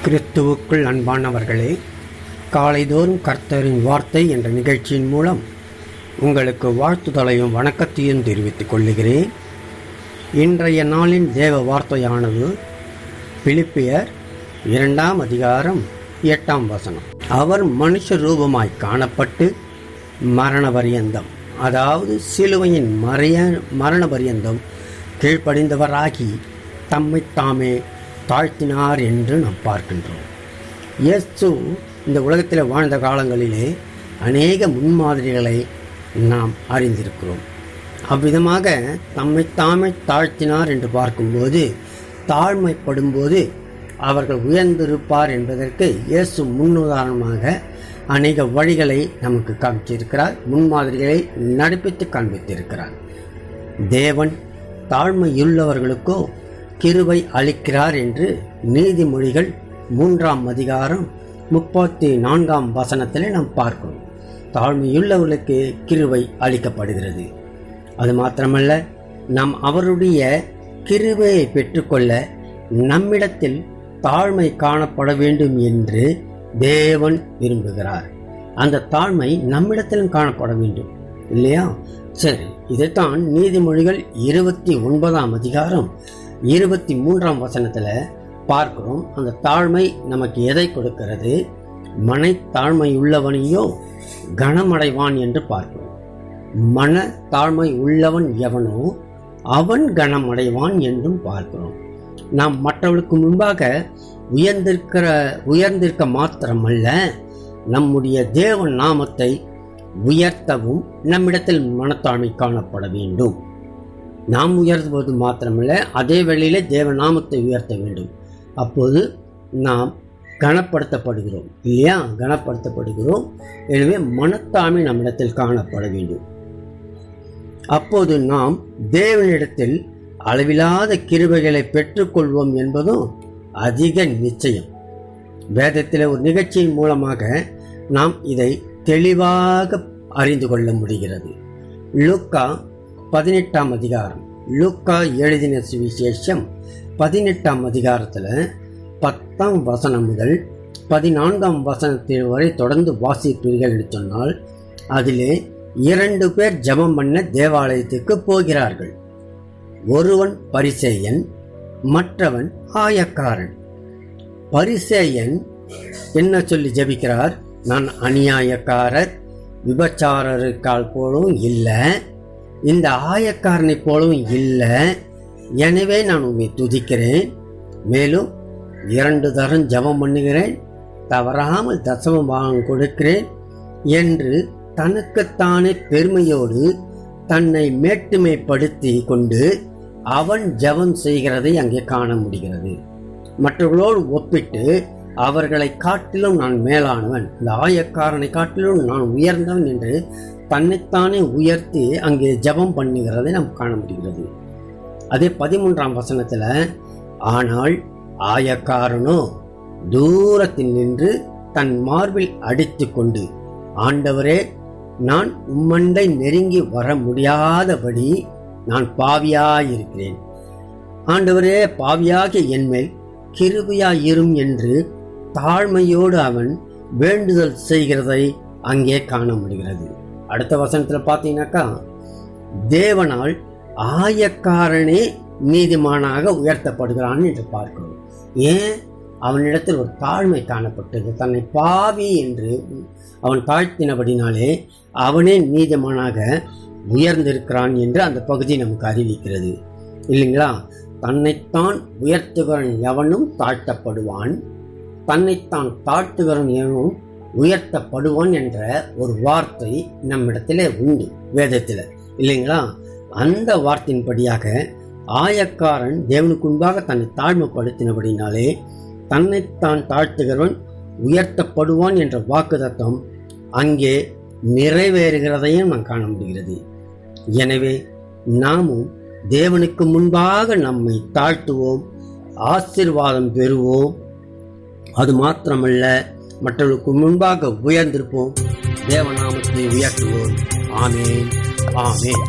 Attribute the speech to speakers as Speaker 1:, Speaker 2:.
Speaker 1: கிறிஸ்துவுக்குள் அன்பானவர்களே, காலைதோறும் கர்த்தரின் வார்த்தை என்ற நிகழ்ச்சியின் மூலம் உங்களுக்கு வாழ்த்துதலையும் வணக்கத்தையும் தெரிவித்துக் கொள்கிறேன். இன்றைய நாளின் தேவ வார்த்தையானது பிலிப்பியர் 2 அதிகாரம் 8 அவர் மனுஷ ரூபமாய் காணப்பட்டு மரண பரியந்தம், அதாவது சிலுவையின் மரண பரியந்தம் கீழ்ப்படிந்தவராகி தம்மை தாமே தாழ்த்தினார் என்று நாம் பார்க்கின்றோம். இயேசு இந்த உலகத்தில் வாழ்ந்த காலங்களிலே அநேக முன்மாதிரிகளை நாம் அறிந்திருக்கிறோம். அவ்விதமாக தம்மை தாமே தாழ்த்தினார் என்று பார்க்கும்போது, தாழ்மைப்படும்போது அவர்கள் உயர்ந்திருப்பார் என்பதற்கு இயேசு முன்னுதாரணமாக அநேக வழிகளை நமக்கு காண்பித்திருக்கிறார், முன்மாதிரிகளை நடப்பித்து காண்பித்திருக்கிறார். தேவன் தாழ்மையுள்ளவர்களுக்கோ கிருபை அளிக்கிறார் என்று நீதிமொழிகள் 3 அதிகாரம் 34 நாம் பார்க்கிறோம். தாழ்மையுள்ளவர்களுக்கு கிருபை அளிக்கப்படுகிறது. அது மாத்திரமல்ல, நாம் அவருடைய கிருபையை பெற்றுக்கொள்ள நம்மிடத்தில் தாழ்மை காணப்பட வேண்டும் என்று தேவன் விரும்புகிறார். அந்த தாழ்மை நம்மிடத்திலும் காணப்பட வேண்டும், இல்லையா? சரி, இதைத்தான் நீதிமொழிகள் 29 அதிகாரம் 23 பார்க்கிறோம். அந்த தாழ்மை நமக்கு எதை கொடுக்கிறது? மன தாழ்மை உள்ளவனையோ கனமடைவான் என்று பார்க்கிறோம். மன தாழ்மை உள்ளவன் எவனோ அவன் கனமடைவான் என்றும் பார்க்கிறோம். நாம் மற்றவர்களுக்கு முன்பாக உயர்ந்திருக்க மாத்திரமல்ல, நம்முடைய தேவன் நாமத்தை உயர்த்தவும் நம்மிடத்தில் மனத்தாழ்மை காணப்பட வேண்டும். நாம் உயர்த்துவது மாத்திரமல்ல, அதே வேளையிலே தேவ நாமத்தை உயர்த்த வேண்டும். அப்போது நாம் கனப்படுத்தப்படுகிறோம், இல்லையா? கனப்படுத்தப்படுகிறோம். எனவே மனத்தாழ்மை நம்மிடத்தில் காணப்பட வேண்டும். அப்போது நாம் தேவனிடத்தில் அளவில்லாத கிருபைகளை பெற்றுக்கொள்வோம் என்பதும் அதிக நிச்சயம். வேதத்தில் ஒரு நிகழ்ச்சியின் மூலமாக நாம் இதை தெளிவாக அறிந்து கொள்ள முடிகிறது. லூக்கா 18 அதிகாரம், லூக்கா எழுதின சுவிசேஷம் 18 அதிகாரத்தில் 10 முதல் 14 வரை தொடர்ந்து வாசிப்பீர்கள் என்று சொன்னால், அதிலே 2 பேர் ஜெபம் பண்ண தேவாலயத்துக்கு போகிறார்கள். ஒருவன் பரிசேயன், மற்றவன் ஆயக்காரன். பரிசேயன் என்ன சொல்லி ஜெபிக்கிறார்? நான் அநியாயக்காரர், விபச்சாரருக்கால் போலவும் இல்லை, இந்த ஆயக்காரனை போலவும் இல்லை, எனவே நான் உண்மை துதிக்கிறேன், மேலும் 2 தரம் ஜெபம் பண்ணுகிறேன், தவறாமல் தசம பாகம் கொடுக்கிறேன் என்று தனக்குத்தானே பெருமையோடு தன்னை மேட்டுமைப்படுத்தி கொண்டு அவன் ஜெபம் செய்கிறதை அங்கே காண முடிகிறது. மற்றவர்களோடு ஒப்பிட்டு அவர்களை காட்டிலும் நான் மேலானவன், இந்த ஆயக்காரனை காட்டிலும் நான் உயர்ந்தவன் என்று தன்னைத்தானே உயர்த்தி அங்கே ஜெபம் பண்ணுகிறதை நாம் காண முடிகிறது. அதே 13 ஆனால் ஆயக்காரனோ தூரத்தில் நின்று தன் மார்பில் அடித்து கொண்டு, ஆண்டவரே, நான் உம்மண்டை நெருங்கி வர முடியாதபடி நான் பாவியாயிருக்கிறேன், ஆண்டவரே, பாவியாகிய என்மேல் கிருபையாயிரும் என்று தாழ்மையோடு அவன் வேண்டுதல் செய்கிறதை அங்கே காண முடிகிறது. அடுத்த வசனத்தில் பார்த்தீங்கன்னாக்கா, தேவனால் ஆயக்காரனே நீதிமானாக உயர்த்தப்படுகிறான் என்று பார்க்கிறோம். ஏன்? அவனிடத்தில் ஒரு தாழ்மை காணப்பட்டது. தன்னை பாவி என்று அவன் தாழ்த்தினபடினாலே அவனே நீதிமானாக உயர்ந்திருக்கிறான் என்று அந்த பகுதி நமக்கு அறிவிக்கிறது, இல்லைங்களா? தன்னைத்தான் உயர்த்துகிறவன் எவனும் தாழ்த்தப்படுவான், தன்னைத்தான் தாழ்த்துகிறவன் எவனும் உயர்த்தப்படுவான் என்ற ஒரு வார்த்தை நம்மிடத்திலே உண்டு வேதத்தில், இல்லைங்களா? அந்த வார்த்தையின்படியாக ஆயக்காரன் தேவனுக்கு முன்பாக தன்னை தாழ்மைப்படுத்தினபடினாலே தன்னைத்தான் தாழ்த்துகிறவன் உயர்த்தப்படுவான் என்ற வாக்குத்தத்தம் அங்கே நிறைவேறுகிறதையும் நாம் காண முடிகிறது. எனவே நாமும் தேவனுக்கு முன்பாக நம்மை தாழ்த்துவோம், ஆசீர்வாதம் பெறுவோம். அது மாத்திரமல்ல, மற்றவர்களுக்கு முன்பாக உயர்ந்திருப்போம், தேவநாமத்தை உயர்த்துவோம். ஆமென், ஆமென்.